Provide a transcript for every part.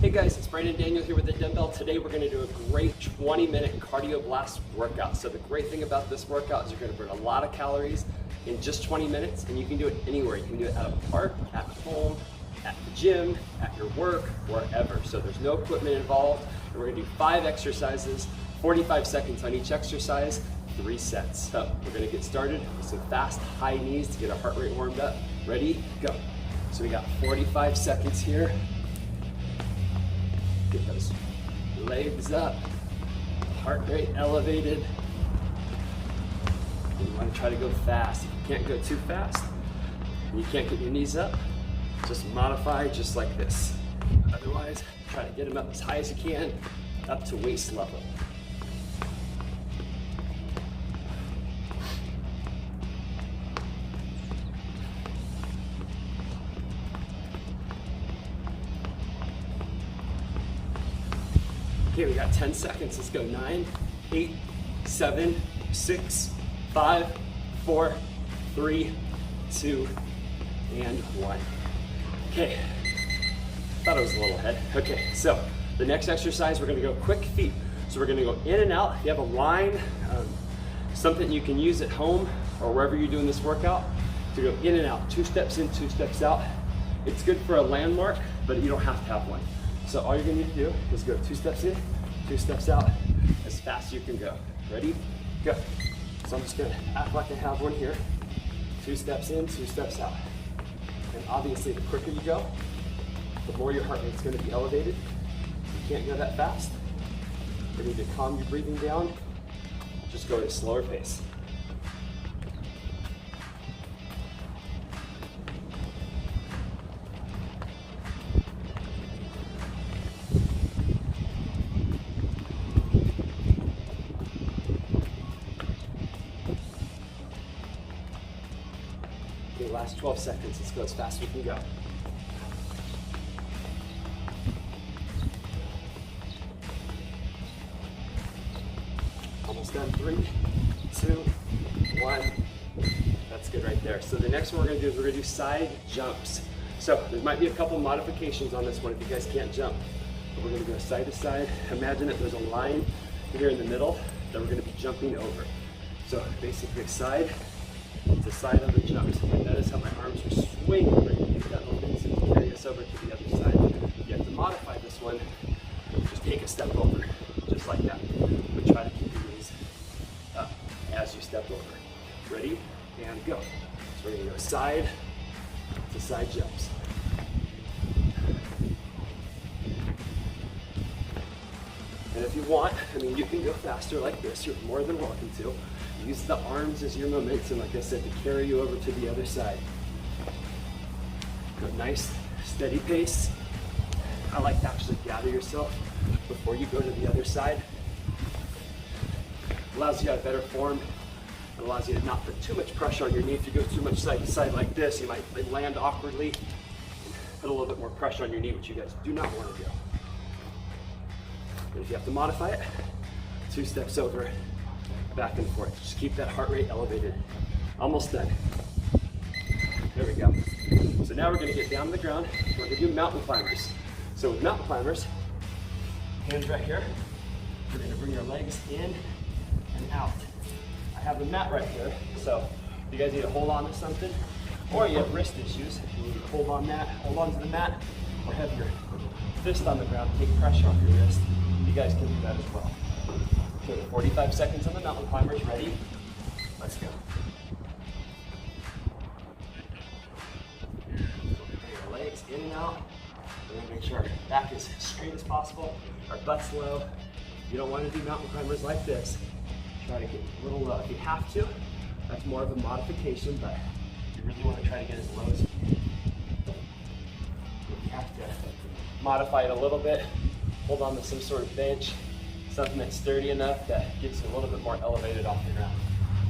Hey guys, it's Brandon Daniel here with the Dumbbell. Today we're going to do a great 20-minute cardio blast workout. So the great thing about this workout is you're going to burn a lot of calories in just 20 minutes, and you can do it anywhere. You can do it at a park, at home, at the gym, at your work, wherever. So there's no equipment involved. And we're going to do 5 exercises, 45 seconds on each exercise, 3 sets. So we're going to get started with some fast high knees to get our heart rate warmed up. Ready? Go. So we got 45 seconds here. Get those legs up, heart rate elevated. And you want to try to go fast. If you can't go too fast, and you can't get your knees up, just modify just like this. Otherwise, try to get them up as high as you can, up to waist level. Okay, we got 10 seconds. Let's go. 9, 8, 7, 6, 5, 4, 3, 2, and 1. Okay, thought it was a little ahead. Okay, so the next exercise, we're gonna go quick feet. So we're gonna go in and out. If you have a line, something you can use at home or wherever you're doing this workout, to go in and out, 2 steps in, 2 steps out. It's good for a landmark, but you don't have to have one. So all you're gonna need to do is go 2 steps in, 2 steps out, as fast as you can go. Ready? Go. So I'm just gonna act like I have one here. 2 steps in, 2 steps out. And obviously the quicker you go, the more your heart rate's gonna be elevated. You can't go that fast. You need to calm your breathing down. Just go at a slower pace. Okay, last 12 seconds. Let's go as fast as we can go. Almost done. 3, 2, 1. That's good right there. So the next one we're gonna do is we're gonna do side jumps. So there might be a couple modifications on this one if you guys can't jump. But we're gonna go side to side. Imagine that there's a line here in the middle that we're gonna be jumping over. So basically side to side on the jumps. And notice how my arms are swinging. We're gonna use that momentum to carry us over to the other side. You have to modify this one. Just take a step over, just like that. But try to keep your knees up as you step over. Ready? And go. So we're gonna go side to side jumps. And if you want, you can go faster like this. You're more than welcome to. Use the arms as your momentum, like I said, to carry you over to the other side. Go nice, steady pace. I like to actually gather yourself before you go to the other side. Allows you to have better form. It allows you to not put too much pressure on your knee. If you go too much side to side like this, you might land awkwardly. Put a little bit more pressure on your knee, which you guys do not want to do. But if you have to modify it, 2 steps over, back and forth. Just keep that heart rate elevated. Almost done. There we go. So now we're gonna get down to the ground. We're gonna do mountain climbers. So with mountain climbers, hands right here. We're gonna bring our legs in and out. I have the mat right here, so if you guys need to hold on to something, or you have wrist issues, you need to hold on to the mat, or have your fist on the ground, take pressure off your wrist. You guys can do that as well. Okay, 45 seconds on the mountain climbers. Ready? Let's go. Bring our legs in and out. We're gonna make sure our back is as straight as possible, our butt's low. You don't want to do mountain climbers like this. Try to get a little low. If you have to, that's more of a modification, but you really want to try to get as low as you can. If you have to modify it a little bit, hold on to some sort of bench, something that's sturdy enough that gets you a little bit more elevated off the ground.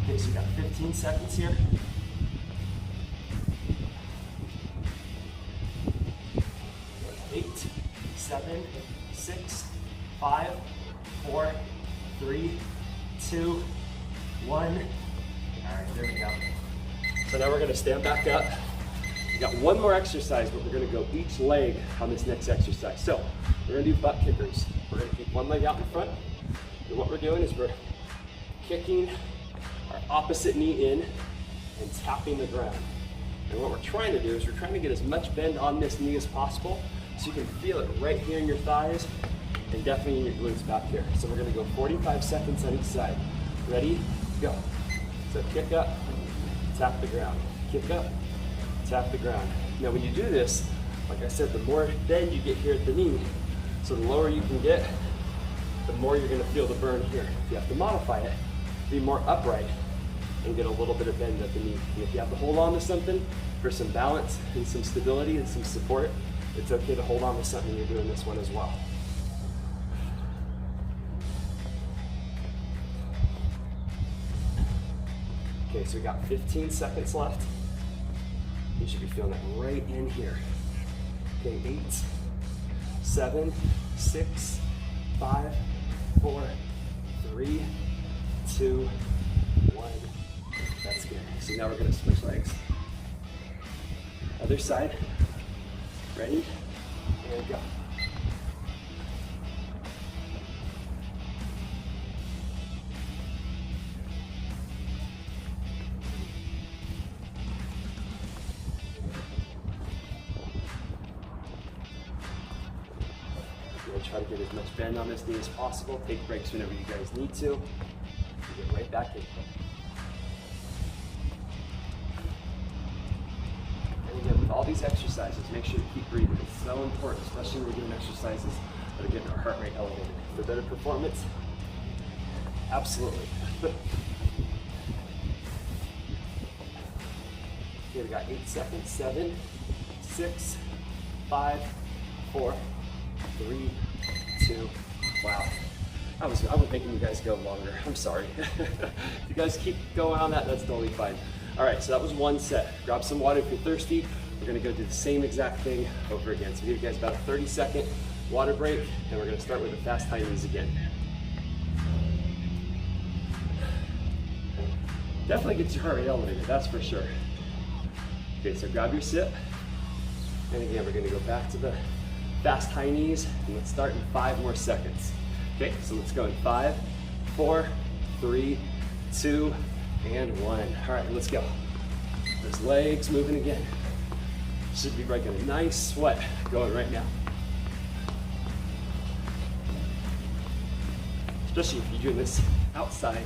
Okay, so we got 15 seconds here. 8, 7, 6, 5, 4, 3, 2, 1. All right, there we go. So now we're gonna stand back up. got one more exercise, but we're gonna go each leg on this next exercise. So we're gonna do butt kickers. We're gonna keep one leg out in front. And what we're doing is we're kicking our opposite knee in and tapping the ground. And what we're trying to do is we're trying to get as much bend on this knee as possible so you can feel it right here in your thighs and definitely in your glutes back here. So we're gonna go 45 seconds on each side. Ready? Go. So kick up, tap the ground. Kick up, tap the ground. Now when you do this, like I said, the more bend you get here at the knee, so the lower you can get, the more you're gonna feel the burn here. You have to modify it, be more upright, and get a little bit of bend at the knee. And if you have to hold on to something for some balance and some stability and some support, it's okay to hold on to something when you're doing this one as well. Okay, so we got 15 seconds left. You should be feeling that right in here. Okay, 8, 7, 6, 5, 4, 3, 2, 1. That's good. So now we're gonna switch legs. Other side. Ready? And go. Try to get as much bend on this knee as possible. Take breaks whenever you guys need to. Get right back in. And again, with all these exercises, make sure to keep breathing. It's so important, especially when we're doing exercises that are getting our heart rate elevated. For better performance, absolutely. Okay, we got 8 seconds. 7, 6, 5, 4, 3, 2, wow. I was making you guys go longer. I'm sorry. If you guys keep going on that, that's totally fine. All right, so that was one set. Grab some water if you're thirsty. We're gonna go do the same exact thing over again. So give you guys about a 30-second water break, and we're gonna start with the fast high knees again. Definitely gets your heart rate elevated, that's for sure. Okay, so grab your sip. And again, we're gonna go back to the fast high knees, and let's start in 5 more seconds. Okay, so let's go in 5, 4, 3, 2, and 1. All right, let's go. Those legs moving again. Should be like a nice sweat going right now. Especially if you're doing this outside,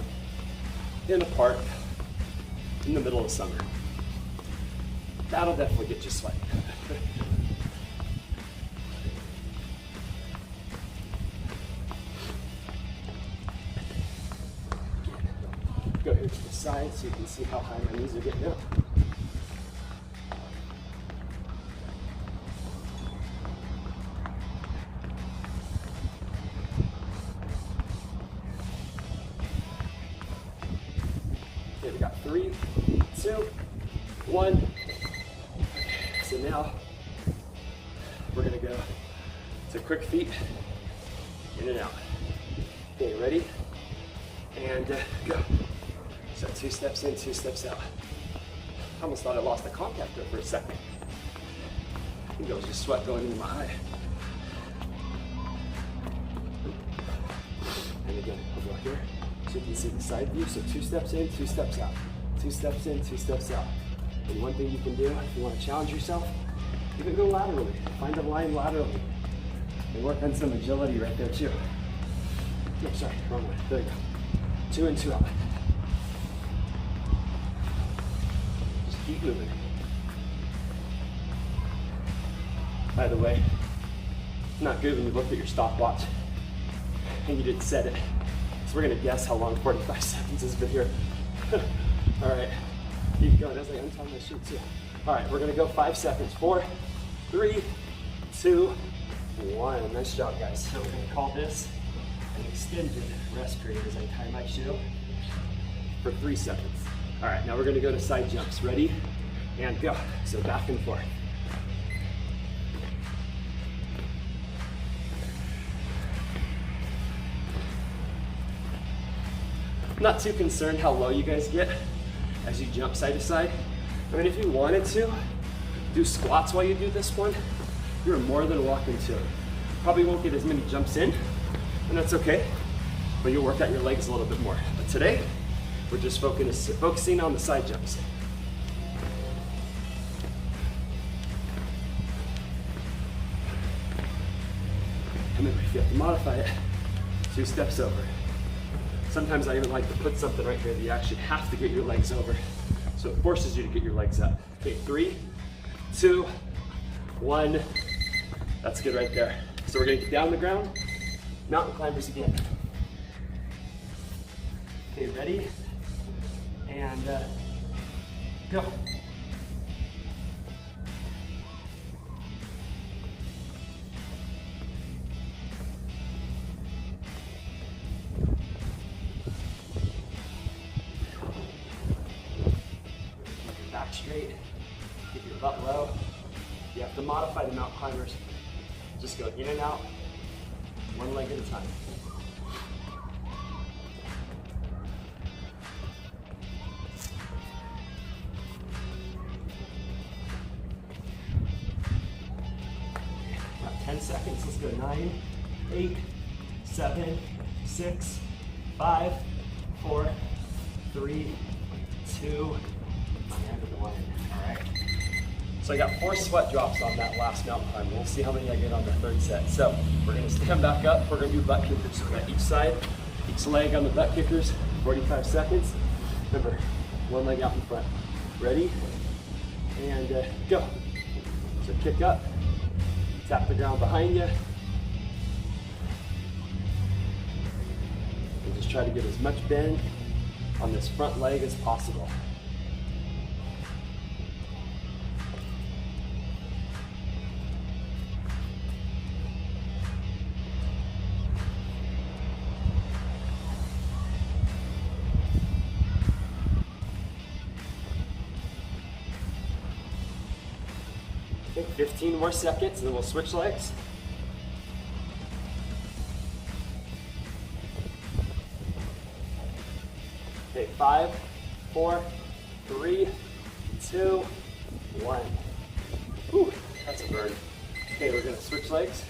in a park, in the middle of summer. That'll definitely get you sweating. Go here to the side so you can see how high my knees are getting up. Okay, we got 3, 2, 1. Okay, so now we're gonna go to quick feet, in and out. Okay, ready? And go. So 2 steps in, 2 steps out. I almost thought I lost the contact there for a second. I think there was just sweat going into my eye. And again, we'll go here so you can see the side view. So 2 steps in, 2 steps out. 2 steps in, 2 steps out. And one thing you can do if you want to challenge yourself, you can go laterally. Find a line laterally. And work on some agility right there too. No, sorry, wrong way. There you go. 2 in, 2 out. Keep moving. By the way, it's not good when you look at your stopwatch and you didn't set it. So we're gonna guess how long 45 seconds has been here. All right, keep going as I untie my shoe too. All right, we're gonna go 5 seconds. 4, 3, 2, 1. Nice job, guys. So we're gonna call this an extended rest period as I tie my shoe for 3 seconds. All right, now we're gonna go to side jumps. Ready? And go. So back and forth. I'm not too concerned how low you guys get as you jump side to side. I mean, if you wanted to, do squats while you do this one, you're more than welcome to. Probably won't get as many jumps in, and that's okay, but you'll work out your legs a little bit more. But today, we're just focusing on the side jumps. And then if you have to modify it, 2 steps over. Sometimes I even like to put something right here that you actually have to get your legs over. So it forces you to get your legs up. Okay, 3, 2, 1. That's good right there. So we're gonna get down the ground, mountain climbers again. Okay, ready? And go. Back straight, keep your butt low. You have to modify the mountain climbers. Just go in and out, one leg at a time. About 10 seconds, let's go 9, 8, 7, 6, 5, 4, 3, 2, and 1. All right. So I got 4 sweat drops on that last mountain climb. We'll see how many I get on the 3rd set. So we're gonna stand back up. We're gonna do butt kickers. So we got each side, each leg on the butt kickers, 45 seconds. Remember, one leg out in front. Ready? And go. So kick up, tap the ground behind you. And just try to get as much bend on this front leg as possible. Okay, 15 more seconds and then we'll switch legs. Okay, 5, 4, 3, 2, 1. Whew, that's a burn. Okay, we're gonna switch legs.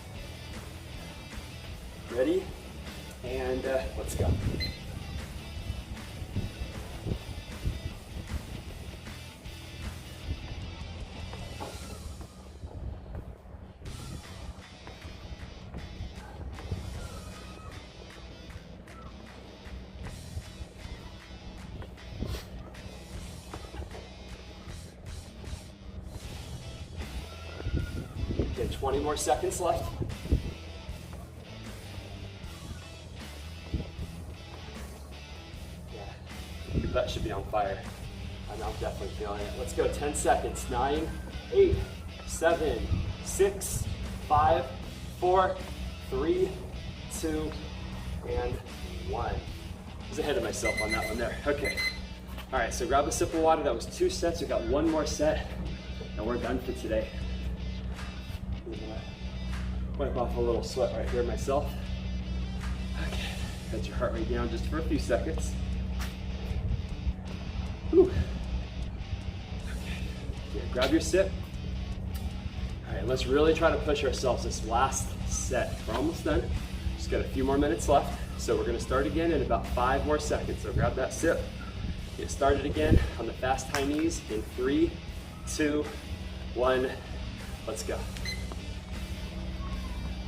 Ready? And let's go. Okay, 20 more seconds left. Yeah, your butt should be on fire. I'm definitely feeling it. Let's go, 10 seconds. 9, 8, 7, 6, 5, 4, 3, 2, and 1. I was ahead of myself on that one there. Okay. All right, so grab a sip of water. That was 2 sets. We got 1 more set, and we're done for today. I'm gonna wipe off a little sweat right here myself. Okay, got your heart rate down just for a few seconds. Whew. Okay, grab your sip. All right, let's really try to push ourselves this last set. We're almost done. Just got a few more minutes left. So we're gonna start again in about 5 more seconds. So grab that sip. Get started again on the fast high knees in 3, 2, 1, let's go.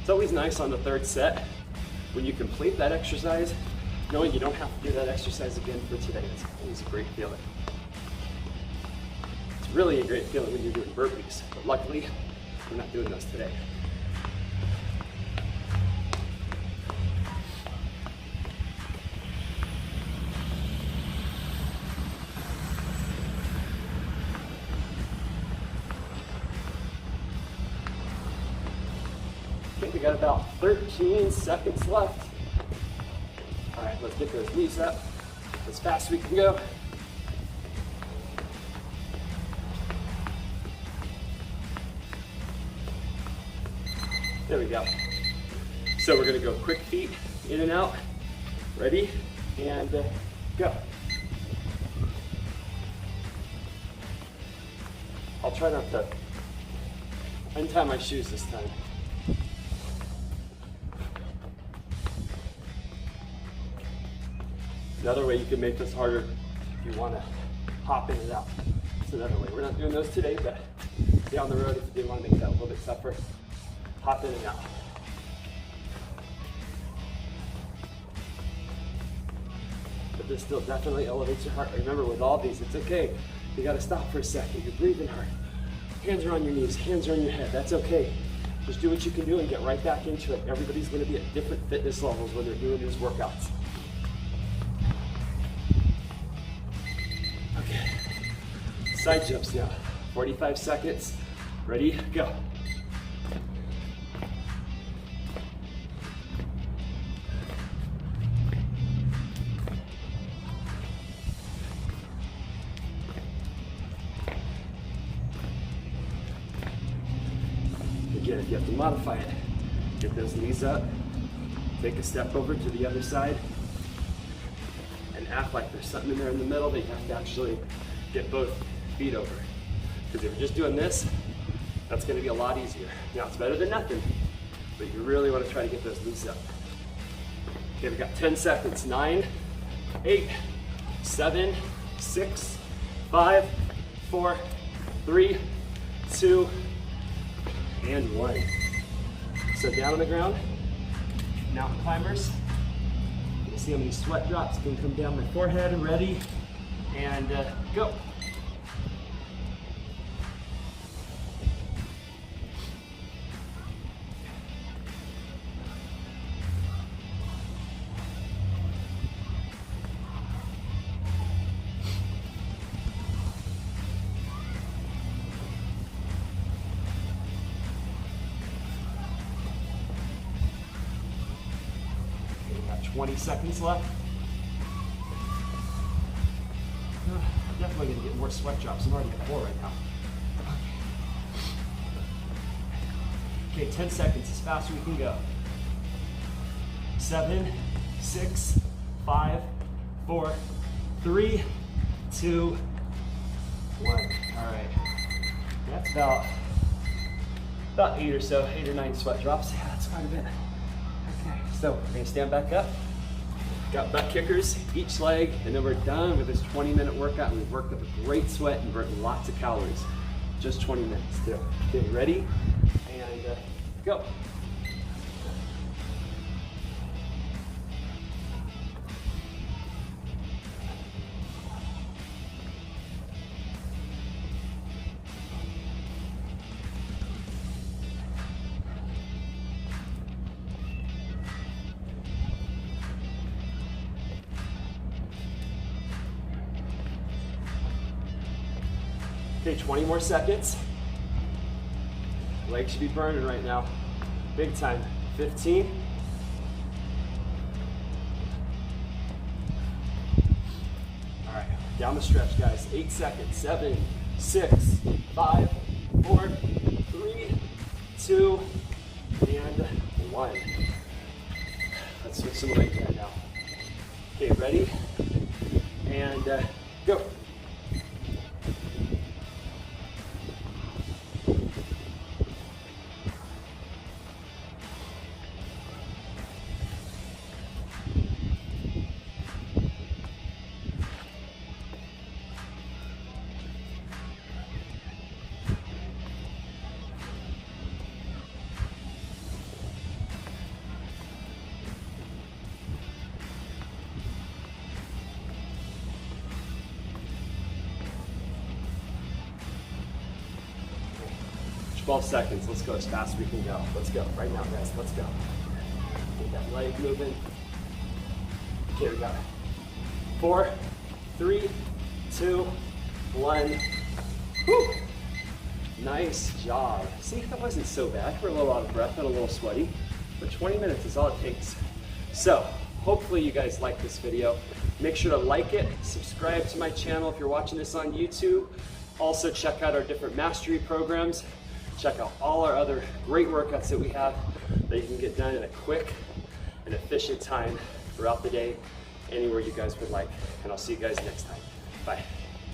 It's always nice on the 3rd set when you complete that exercise, knowing you don't have to do that exercise again for today. It's always a great feeling. It's really a great feeling when you're doing burpees, but luckily, we're not doing those today. We got about 13 seconds left. All right, let's get those knees up as fast as we can go. There we go. So we're gonna go quick feet in and out. Ready? And go. I'll try not to Untie my shoes this time. Another way you can make this harder if you want to hop in and out. That's another way. We're not doing those today, but down the road, if you did want to make that a little bit tougher, hop in and out. But this still definitely elevates your heart rate. Remember, with all these, it's okay. You got to stop for a second. You're breathing hard. Hands are on your knees, hands are on your head. That's okay. Just do what you can do and get right back into it. Everybody's going to be at different fitness levels when they're doing these workouts. Okay. Side jumps now. 45 seconds. Ready? Go. Again, if you have to modify it, get those knees up, take a step over to the other side, and act like there's something in there in the middle that you have to actually get both feet over. Because if you're just doing this, that's going to be a lot easier. Now, it's better than nothing, but you really want to try to get those knees up. Okay, we've got 10 seconds. 9, 8, 7, 6, 5, 4, 3, 2, and 1. So down on the ground, mountain climbers. You can see how many sweat drops can come down my forehead. Ready, and go. Okay, got 20 seconds left. Definitely gonna get more sweat drops. I'm already at 4 right now. Okay, 10 seconds, as fast as we can go. 7, 6, 5, 4, 3, 2, 1. All right, that's about 8 or so, 8 or 9 sweat drops. Yeah, that's quite a bit. Okay, so we're gonna stand back up. Got butt kickers, each leg, and then we're done with this 20-minute workout. We've worked up a great sweat and burnt lots of calories. Just 20 minutes too. Okay, ready? And go. Okay, 20 more seconds. Legs should be burning right now. Big time. 15. All right, down the stretch, guys. 8 seconds. 7, 6, 5, 4, 3, 2, and 1. Let's switch some legs right now. Okay, ready? And go. Twelve seconds. Let's go as fast as we can go. Let's go. Right now, guys. Let's go. Get that leg moving. Okay, we got it. 4, 3, 2, 1. Whew. Nice job. See, that wasn't so bad. We're a little out of breath and a little sweaty, but 20 minutes is all it takes. So, hopefully you guys like this video. Make sure to like it, subscribe to my channel if you're watching this on YouTube. Also, check out our different mastery programs. Check out all our other great workouts that we have that you can get done in a quick and efficient time throughout the day, anywhere you guys would like. And I'll see you guys next time. Bye.